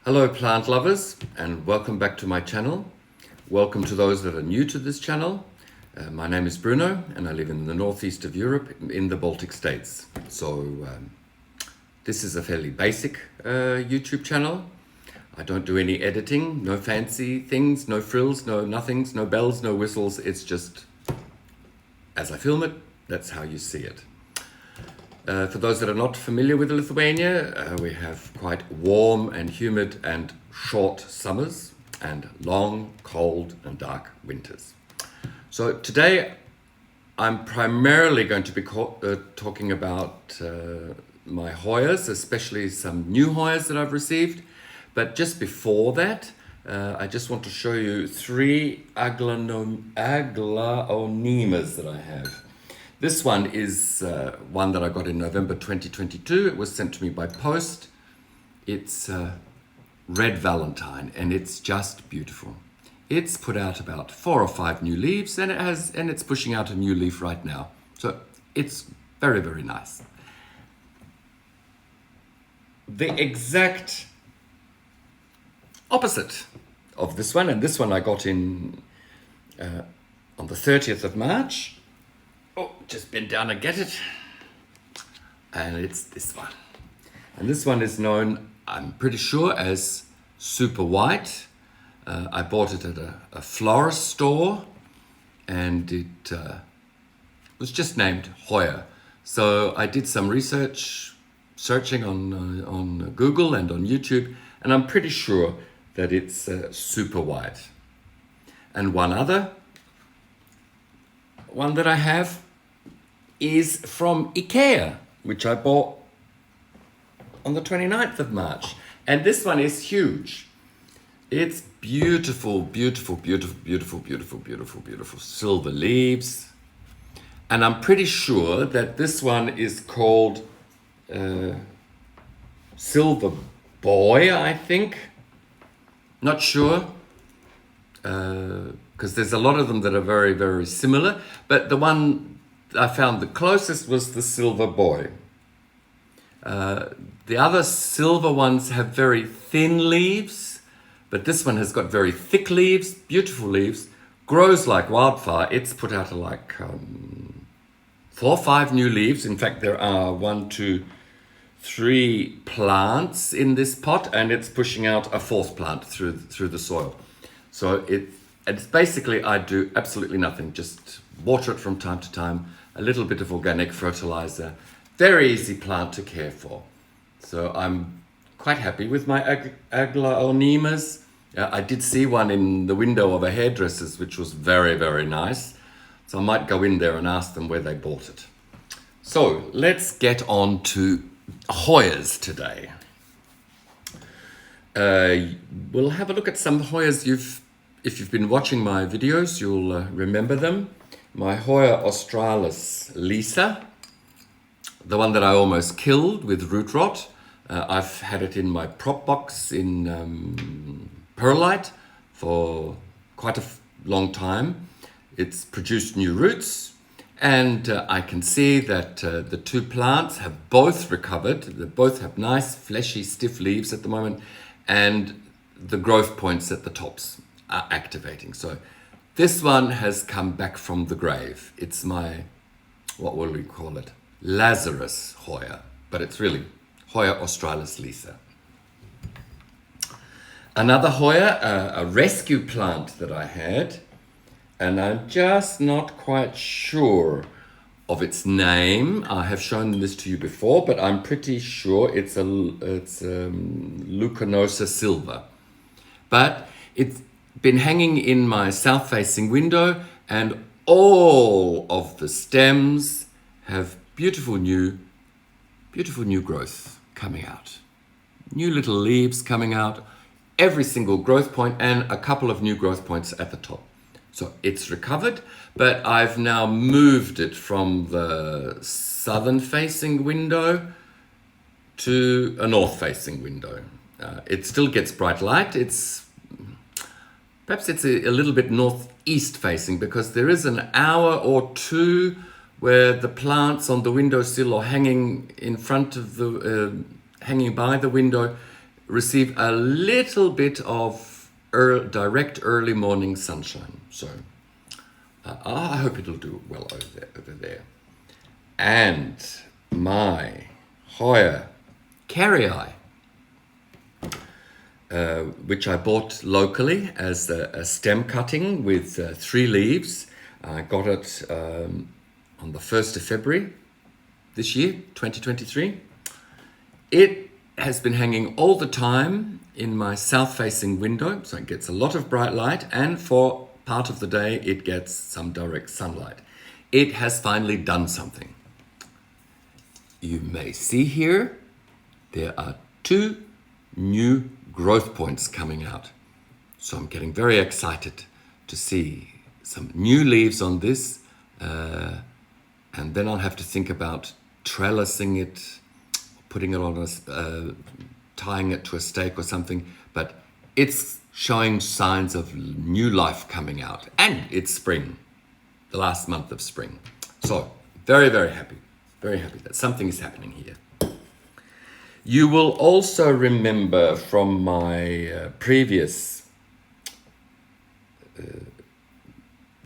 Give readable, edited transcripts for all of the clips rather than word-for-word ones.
Hello plant lovers, and welcome back to my channel. Welcome to those that are new to this channel. My name is Bruno and I live in the northeast of Europe in the Baltic states. So this is a fairly basic YouTube channel. I don't do any editing, no fancy things, no frills, no nothings, no bells, no whistles. It's just as I film it, that's how you see it. For those that are not familiar with Lithuania, we have quite warm and humid and short summers and long, cold and dark winters. So today I'm primarily going to be talking about my Hoyas, especially some new Hoyas that I've received. But just before that, I just want to show you three Aglaonemas that I have. This one is one that I got in November 2022. It was sent to me by post. It's Red Valentine and it's just beautiful. It's put out about 4 or 5 new leaves and it's pushing out a new leaf right now. So it's very, very nice. The exact opposite of this one, and this one I got in on the 30th of March. Oh, just bend down and get it. And it's this one. And this one is known, I'm pretty sure, as Super White. I bought it at a florist store and it was just named Hoya. So I did some searching on Google and on YouTube, and I'm pretty sure that it's Super White. And one that I have is from IKEA, which I bought on the 29th of March. And this one is huge. It's beautiful, beautiful, beautiful, beautiful, beautiful, beautiful, beautiful silver leaves. And I'm pretty sure that this one is called Silver Boy, I think. Not sure. Because there's a lot of them that are very, very similar. But the one I found the closest was the Silver Boy. The other silver ones have very thin leaves, but this one has got very thick leaves, beautiful leaves, grows like wildfire. It's put out like 4 or 5 new leaves. In fact, there are 1, 2, 3 plants in this pot, and it's pushing out a 4th plant through the soil. So it's basically, I do absolutely nothing, just water it from time to time, a little bit of organic fertilizer, very easy plant to care for. So I'm quite happy with my Aglaonemas. I did see one in the window of a hairdresser's, which was very, very nice. So I might go in there and ask them where they bought it. So let's get on to Hoyas today. We'll have a look at some Hoyas if you've been watching my videos, you'll remember them. My Hoya australis Lisa, the one that I almost killed with root rot. I've had it in my prop box in perlite for quite a long time. It's produced new roots, and I can see that the 2 plants have both recovered. They both have nice, fleshy, stiff leaves at the moment, and the growth points at the tops are activating. So this one has come back from the grave. It's my, what will we call it? Lazarus Hoya, but it's really Hoya australis Lisa. Another Hoya, a rescue plant that I had, and I'm just not quite sure of its name. I have shown this to you before, but I'm pretty sure it's Lucanosa silva. But it's been hanging in my south-facing window, and all of the stems have beautiful new growth coming out. New little leaves coming out, every single growth point, and a couple of new growth points at the top. So it's recovered, but I've now moved it from the southern-facing window to a north-facing window. It still gets bright light. Perhaps it's a little bit northeast facing, because there is an hour or 2 where the plants on the windowsill are hanging in front of hanging by the window receive a little bit of direct early morning sunshine. So I hope it'll do well over there. And my Hoya carry-eye, which I bought locally as a stem cutting with 3 leaves. I got it on the 1st of February this year, 2023. It has been hanging all the time in my south-facing window, so it gets a lot of bright light, and for part of the day it gets some direct sunlight. It has finally done something. You may see here, there are 2 new growth points coming out. So I'm getting very excited to see some new leaves on this, and then I'll have to think about trellising it, putting it on tying it to a stake or something, but it's showing signs of new life coming out, and it's spring, the last month of spring. So very, very happy that something is happening here. You will also remember from my previous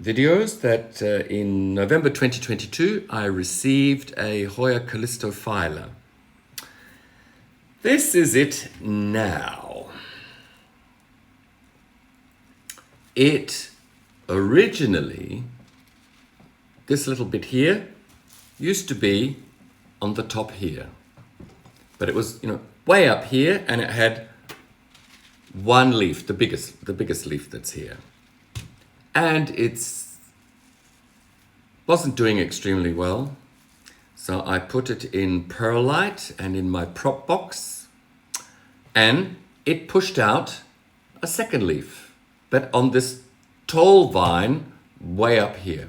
videos that in November 2022 I received a Hoya calistophylla. This is it now. It originally, this little bit here, used to be on the top here. But it was, way up here, and it had 1 leaf, the biggest leaf that's here. And it's wasn't doing extremely well. So I put it in perlite and in my prop box, and it pushed out a 2nd leaf, but on this tall vine way up here.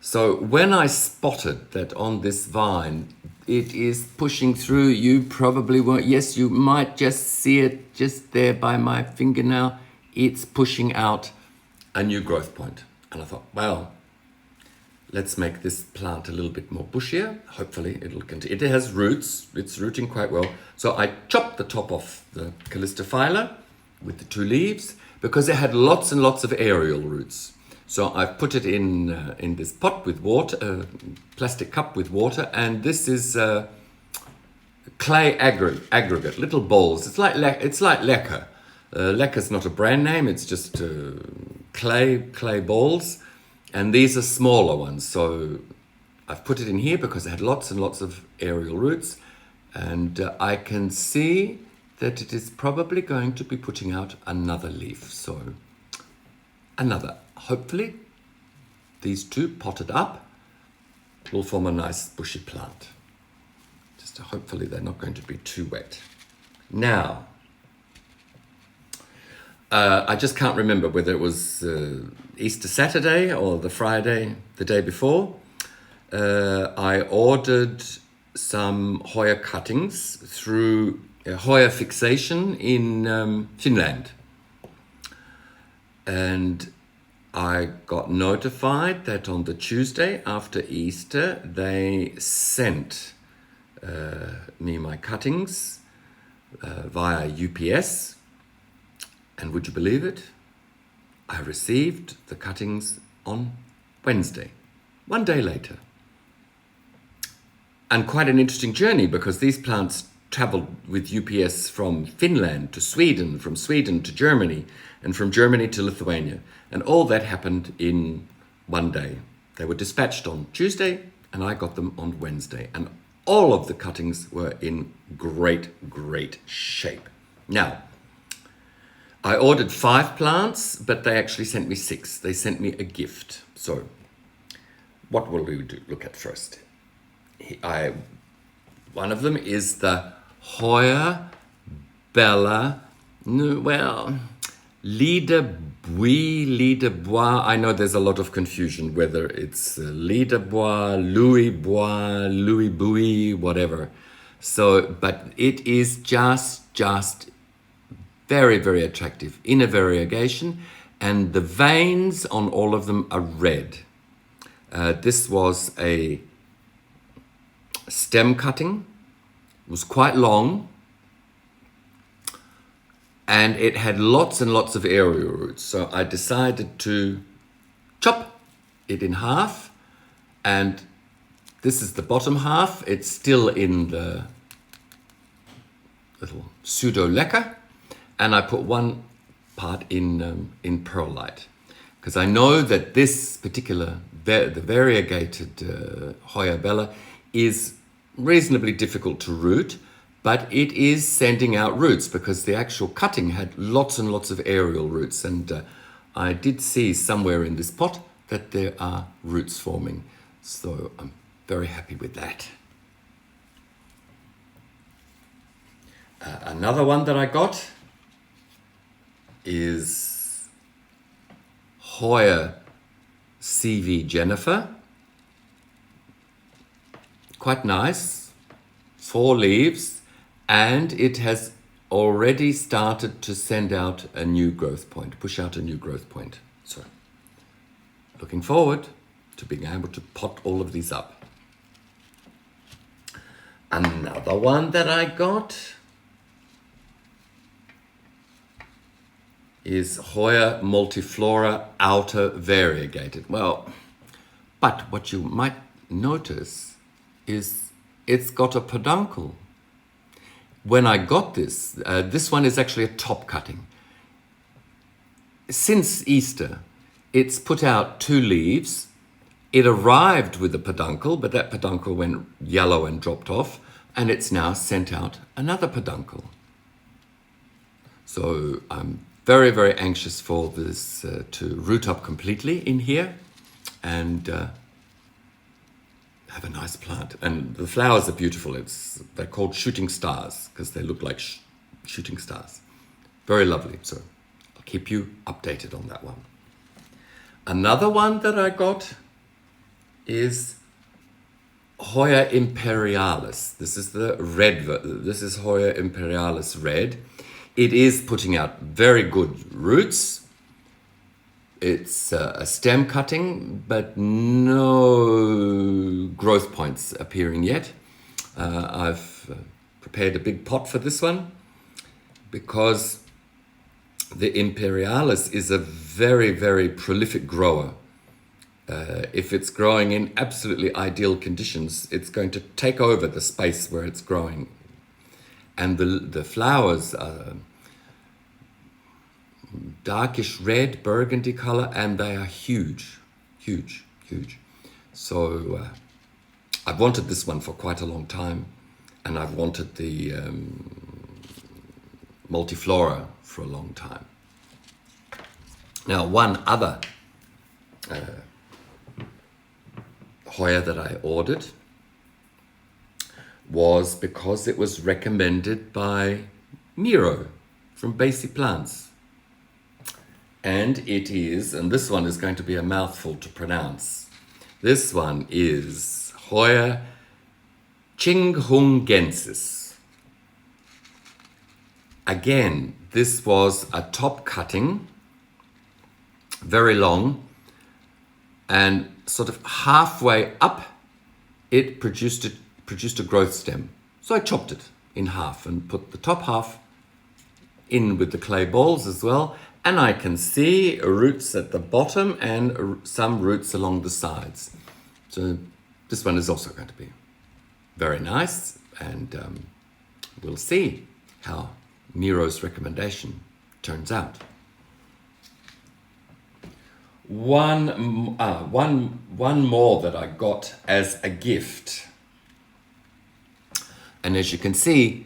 So when I spotted that on this vine, it is pushing through, you probably won't, yes, you might just see it just there by my fingernail, it's pushing out a new growth point. And I thought, well, let's make this plant a little bit more bushier. Hopefully it'll continue. It has roots, it's rooting quite well. So I chopped the top off the calistophylla with the 2 leaves because it had lots and lots of aerial roots. So I've put it in this pot with water, plastic cup with water, and this is clay aggregate, little balls. It's like lacquer. Lacquer's not a brand name, it's just clay balls. And these are smaller ones, so I've put it in here because it had lots and lots of aerial roots, and I can see that it is probably going to be putting out another leaf. So hopefully these 2 potted up will form a nice bushy plant. Just hopefully they're not going to be too wet. Now, I just can't remember whether it was Easter Saturday or the Friday, the day before. I ordered some Hoya cuttings through Hoya fixation in Finland. And I got notified that on the Tuesday after Easter, they sent me my cuttings via UPS. And would you believe it? I received the cuttings on Wednesday, 1 day later. And quite an interesting journey because these plants traveled with UPS from Finland to Sweden, from Sweden to Germany, and from Germany to Lithuania. And all that happened in 1 day. They were dispatched on Tuesday and I got them on Wednesday. And all of the cuttings were in great shape. Now, I ordered 5 plants, but they actually sent me 6. They sent me a gift. So what will we look at first? One of them is the Hoya Lit de Bois. I know there's a lot of confusion whether it's Lit de Bois, Louis Bouis, whatever. So, but it is just very attractive in a variegation, and the veins on all of them are red. This was a stem cutting. It was quite long. and it had lots and lots of aerial roots. So I decided to chop it in half, and this is the bottom half. It's still in the little pseudo lacquer, and I put one part in perlite, because I know that this particular, the variegated Hoya bella is reasonably difficult to root, but it is sending out roots because the actual cutting had lots and lots of aerial roots, and I did see somewhere in this pot that there are roots forming, so I'm very happy with that. Another one that I got is Hoya CV Jennifer. Quite nice, 4 leaves, and it has already started to send out a new growth point, push out a new growth point. So, looking forward to being able to pot all of these up. Another one that I got is Hoya multiflora outer variegated. Well, but what you might notice is it's got a peduncle. When I got this, this one is actually a top cutting. Since Easter, it's put out 2 leaves. It arrived with a peduncle, but that peduncle went yellow and dropped off, and it's now sent out another peduncle. So I'm very, very anxious for this to root up completely in here and have a nice plant. And the flowers are beautiful. They're called shooting stars because they look like shooting stars. Very lovely. So I'll keep you updated on that one. Another one that I got is Hoya imperialis. This is the red. This is Hoya imperialis red. It is putting out very good roots. It's a stem cutting, but no growth points appearing yet. I've prepared a big pot for this one because the imperialis is a very, very prolific grower. If it's growing in absolutely ideal conditions, it's going to take over the space where it's growing. And the flowers are darkish red, burgundy color, and they are huge, huge, huge. So I've wanted this one for quite a long time, and I've wanted the multiflora for a long time. Now, one other Hoya that I ordered was because it was recommended by Miro from Basic Plants. And it is, and this one is going to be a mouthful to pronounce. This one is Hoya chinghungensis. Again, this was a top cutting, very long, and sort of halfway up, it produced a growth stem. So I chopped it in half and put the top half in with the clay balls as well. And I can see roots at the bottom and some roots along the sides. So this one is also going to be very nice, and we'll see how Miro's recommendation turns out. One more that I got as a gift. And as you can see,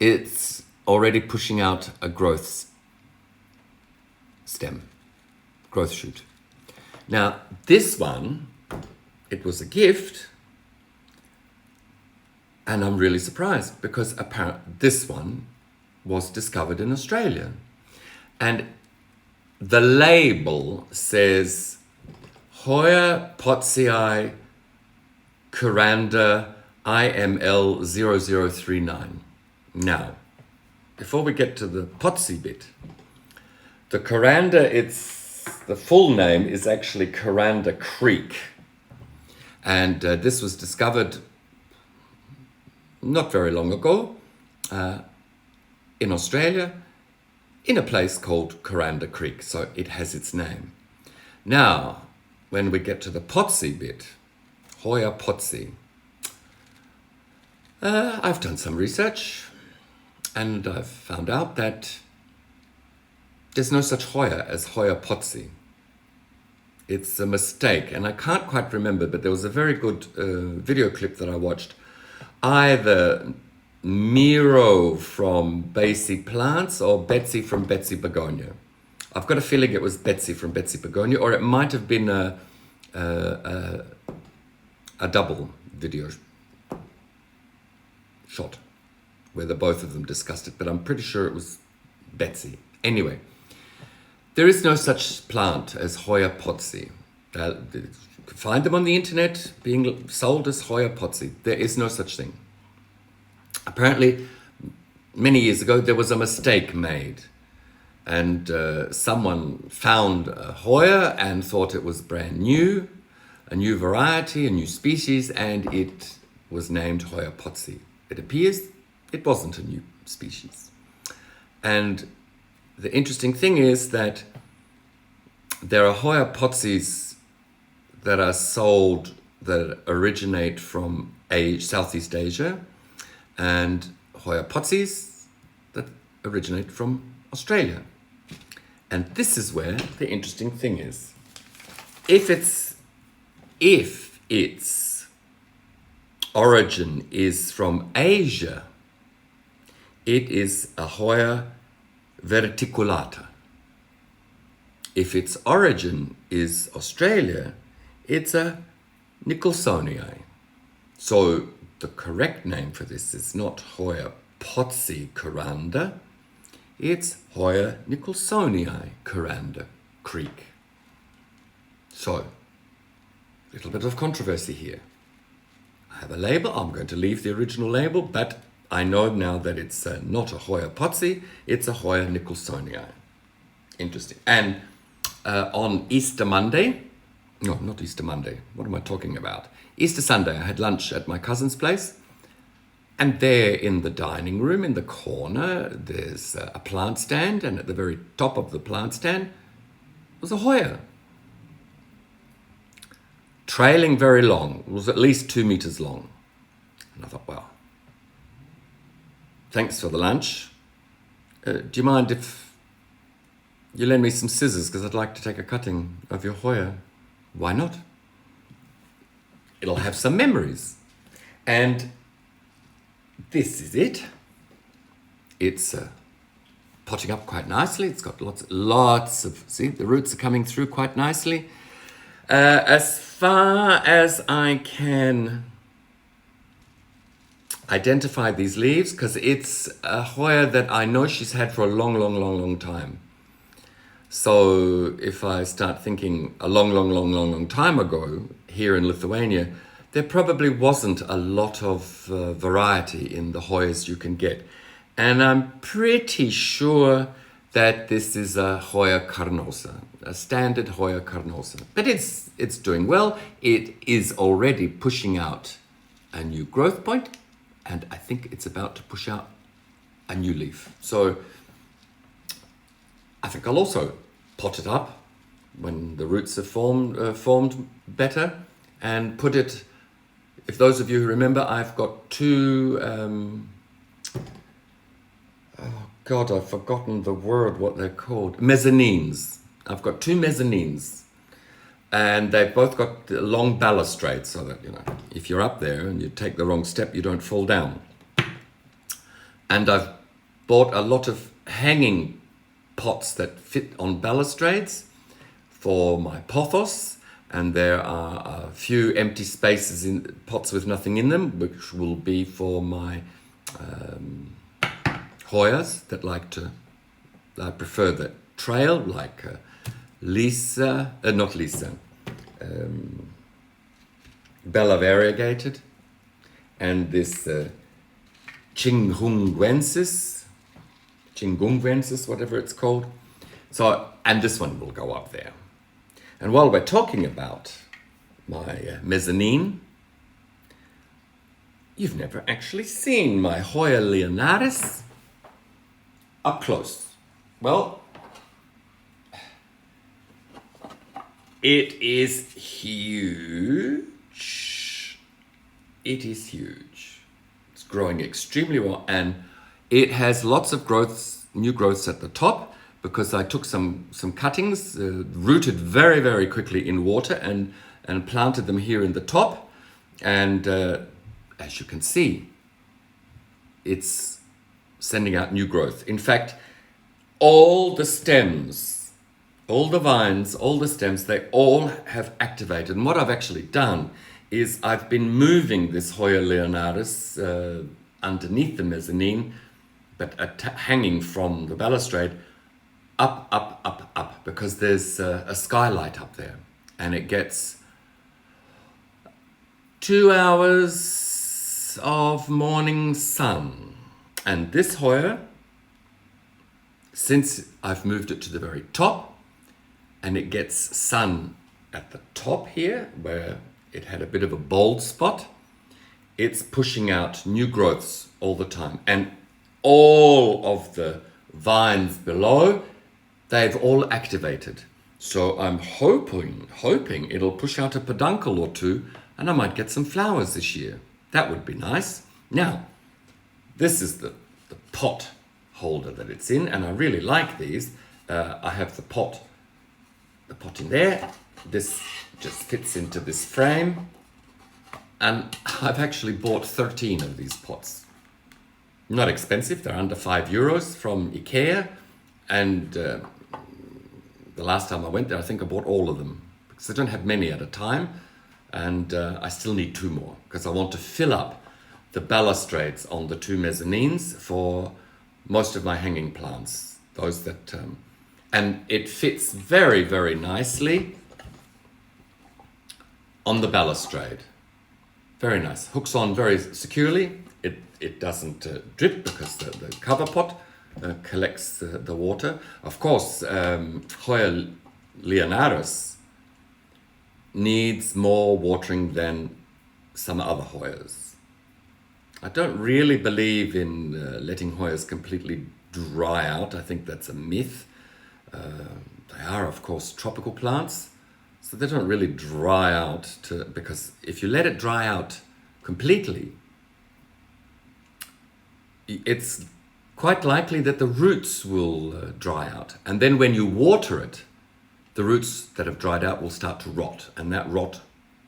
it's already pushing out a growth stem, growth shoot. Now, this one, it was a gift, and I'm really surprised because apparently this one was discovered in Australia. And the label says Hoya Pottsii Kuranda IML 0039. Now, before we get to the Pottsii bit, the Kuranda, the full name is actually Kuranda Creek. And this was discovered not very long ago in Australia. in a place called Kuranda Creek, so it has its name. Now, when we get to the Potsy bit, Hoya Potsy, I've done some research and I've found out that there's no such Hoya as Hoya Potsy. It's a mistake, and I can't quite remember, but there was a very good video clip that I watched. Either Miro from Betsy Plants or Betsy from Betsy Begonia. I've got a feeling it was Betsy from Betsy Begonia, or it might have been a double video shot where the both of them discussed it, but I'm pretty sure it was Betsy. Anyway, there is no such plant as Hoya Potsy. You can find them on the internet being sold as Hoya Potsy. There is no such thing. Apparently, many years ago, there was a mistake made, and someone found a Hoya and thought it was brand new, a new variety, a new species, and it was named Hoya Potsy. It appears it wasn't a new species. And the interesting thing is that there are Hoya Potsys that are sold that originate from Southeast Asia, and Hoya Potsys that originate from Australia. And this is where the interesting thing is. If its origin is from Asia, it is a Hoya verticulata. If its origin is Australia, it's a Nicholsonii. So the correct name for this is not Hoya Potsy Kuranda, it's Hoya Nicholsonii Kuranda Creek. So, a little bit of controversy here. I have a label, I'm going to leave the original label, but I know now that it's not a Hoya Potsy, it's a Hoya Nicholsonii. Interesting. And on Easter Monday, no, not Easter Monday, what am I talking about? Easter Sunday, I had lunch at my cousin's place, and there in the dining room, in the corner, there's a plant stand, and at the very top of the plant stand was a Hoya. Trailing very long, it was at least 2 meters long. And I thought, well, thanks for the lunch. Do you mind if you lend me some scissors, because I'd like to take a cutting of your Hoya? Why not? It'll have some memories. And this is it. It's potting up quite nicely. It's got lots of, see, the roots are coming through quite nicely. As far as I can identify these leaves, because it's a Hoya that I know she's had for a long time. So if I start thinking a long time ago here in Lithuania, there probably wasn't a lot of variety in the Hoyas you can get. And I'm pretty sure that this is a Hoya carnosa, a standard Hoya carnosa. But it's doing well. It is already pushing out a new growth point, and I think it's about to push out a new leaf. So I think I'll also pot it up when the roots are formed better, and put it, if those of you who remember, I've got two, oh God, I've forgotten the word, what they're called, mezzanines. I've got two mezzanines, and they've both got long balustrades, so that, you know, if you're up there and you take the wrong step, you don't fall down. And I've bought a lot of hanging pots that fit on balustrades for my pothos, and there are a few empty spaces in pots with nothing in them, which will be for my Hoyas that I prefer that trail, like Bella Variegated, and this Chingunguensis, whatever it's called. So, and this one will go up there. And while we're talking about my mezzanine, you've never actually seen my Hoya Leonaris up close. Well, it is huge. It is huge. It's growing extremely well, and it has lots of growths, new growths at the top, because I took some cuttings, rooted very, very quickly in water, and planted them here in the top. And as you can see, it's sending out new growth. In fact, all the stems, all the vines, all the stems, they all have activated. And what I've actually done is I've been moving this Hoya leonaris underneath the mezzanine, but hanging from the balustrade, up, because there's a skylight up there, and it gets 2 hours of morning sun. And this Hoya, since I've moved it to the very top, and it gets sun at the top here, where it had a bit of a bald spot, it's pushing out new growths all the time. And all of the vines below, they've all activated. So I'm hoping it'll push out a peduncle or two, and I might get some flowers this year. That would be nice. Now, this is the pot holder that it's in, and I really like these. I have the pot in there. This just fits into this frame, and I've actually bought 13 of these pots. Not expensive, they're under €5 from IKEA, and the last time I went there, I think I bought all of them, because I don't have many at a time, and I still need 2 more, because I want to fill up the balustrades on the 2 mezzanines for most of my hanging plants. Those that, and it fits very, very nicely on the balustrade. Very nice. Hooks on very securely. It doesn't drip, because the cover pot collects the water. Of course, Hoya leonaris needs more watering than some other Hoyas. I don't really believe in letting Hoyas completely dry out. I think that's a myth. They are, of course, tropical plants, so they don't really dry out, because if you let it dry out completely, it's quite likely that the roots will dry out. And then when you water it, the roots that have dried out will start to rot, and that rot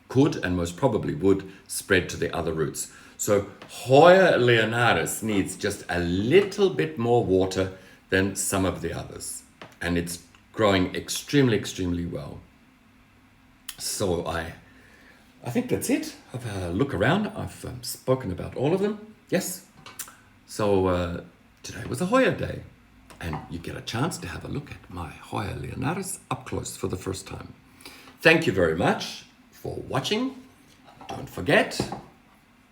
could, and most probably would, spread to the other roots. So Hoya leonaris needs just a little bit more water than some of the others, and it's growing extremely, extremely well. So I think that's it. I've had a look around. I've spoken about all of them. Yes. So today was a Hoya day, and you get a chance to have a look at my Hoya leonaris up close for the first time. Thank you very much for watching. Don't forget,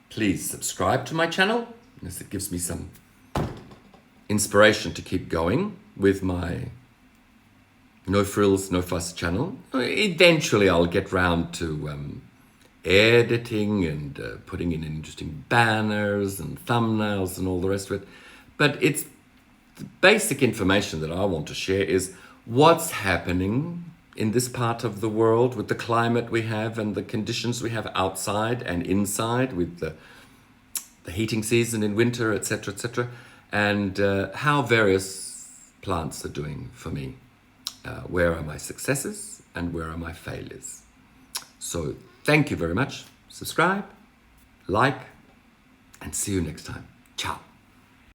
please subscribe to my channel, as it gives me some inspiration to keep going with my no frills, no fuss channel. Eventually I'll get round to editing and putting in interesting banners and thumbnails and all the rest of it. But it's the basic information that I want to share is what's happening in this part of the world with the climate we have and the conditions we have outside and inside, with the heating season in winter, etc., etc., and how various plants are doing for me. Where are my successes and where are my failures? So thank you very much. Subscribe, like, and see you next time. Ciao.